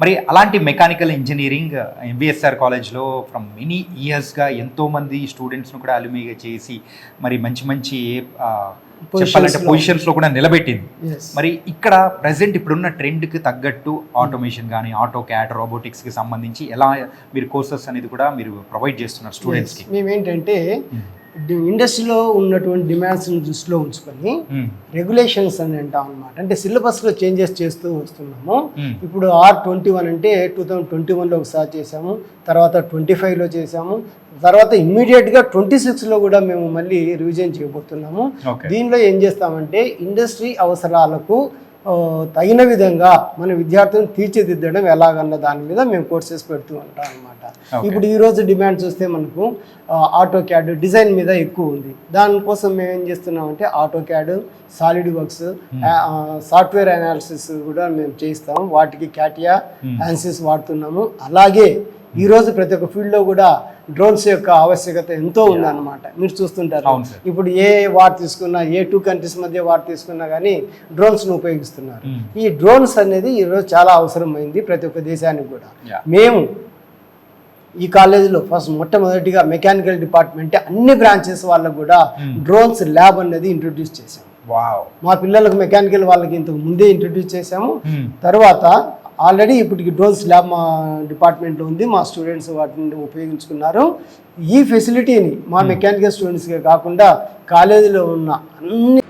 మరి అలాంటి mechanical engineering MBSR కాలేజ్లో ఫ్రమ్ మెనీ ఇయర్స్గా ఎంతోమంది స్టూడెంట్స్ను కూడా అలుమిగా చేసి మరి మంచి మంచి చెప్పాలంటే పొజిషన్స్లో కూడా నిలబెట్టింది. మరి ఇక్కడ ప్రజెంట్ ఇప్పుడున్న ట్రెండ్కి తగ్గట్టు ఆటోమేషన్ కానీ ఆటో క్యాడ్ రోబోటిక్స్కి సంబంధించి ఎలా మీరు కోర్సెస్ అనేది కూడా మీరు ప్రొవైడ్ చేస్తున్నారు స్టూడెంట్స్కి? మేమేంటంటే ఇండస్ట్రీలో ఉన్నటువంటి డిమాండ్స్ని దృష్టిలో ఉంచుకొని రెగ్యులేషన్స్ అని అంటాం అనమాట. అంటే సిలబస్లో చేంజెస్ చేస్తూ వస్తున్నాము. ఇప్పుడు R21 అంటే 2021లో ఒకసారి చేసాము, తర్వాత 25లో చేసాము, తర్వాత ఇమ్మీడియట్గా 26లో కూడా మేము మళ్ళీ రివిజన్ చేయబోతున్నాము. దీనిలో ఏం చేస్తామంటే ఇండస్ట్రీ అవసరాలకు తగిన విధంగా మన విద్యార్థులను తీర్చిదిద్దడం ఎలాగన్న దాని మీద మేము కోర్సెస్ పెడుతూ ఉంటాం అనమాట. ఇప్పుడు ఈరోజు డిమాండ్ చూస్తే మనకు ఆటో క్యాడ్ డిజైన్ మీద ఎక్కువ ఉంది. దానికోసం మేము ఏం చేస్తున్నామంటే AutoCAD, SolidWorks, software analysis కూడా మేము చేయిస్తాము. వాటికి క్యాటియా, ఆన్సిస్ వాడుతున్నాము. అలాగే ఈరోజు ప్రతి ఒక్క ఫీల్డ్లో కూడా డ్రోన్స్ యొక్క ఆవశ్యకత ఎంతో ఉందన్నమాట. మీరు చూస్తుంటారు ఇప్పుడు ఏ వార్ తీసుకున్నా, ఏ 2 కంట్రీస్ మధ్య వార్ తీసుకున్నా కానీ డ్రోన్స్ను ఉపయోగిస్తున్నారు. ఈ డ్రోన్స్ అనేది ఈరోజు చాలా అవసరమైంది ప్రతి ఒక్క దేశానికి కూడా. మేము ఈ కాలేజీలో మొట్టమొదటిగా మెకానికల్ డిపార్ట్మెంట్ అన్ని బ్రాంచెస్ వాళ్ళకు కూడా డ్రోన్స్ ల్యాబ్ అనేది ఇంట్రొడ్యూస్ చేసాము. మా పిల్లలకు మెకానికల్ వాళ్ళకి ఇంతకు ముందే ఇంట్రొడ్యూస్ చేసాము. తర్వాత ఆల్రెడీ ఇప్పటికి డ్రోన్స్ ల్యాబ్ మా డిపార్ట్మెంట్లో ఉంది. మా స్టూడెంట్స్ వాటిని ఉపయోగించుకున్నారు. ఈ ఫెసిలిటీని మా మెకానికల్ స్టూడెంట్స్కే కాకుండా కాలేజీలో ఉన్న అన్ని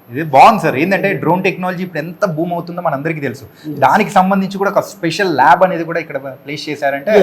ఇది బాగుంది సార్. ఏంటంటే డ్రోన్ టెక్నాలజీ ఇప్పుడు ఎంత బూమ్ అవుతుందో మనందరికీ తెలుసు. దానికి సంబంధించి కూడా ఒక స్పెషల్ ల్యాబ్ అనేది కూడా ఇక్కడ ప్లేస్ చేశారంటే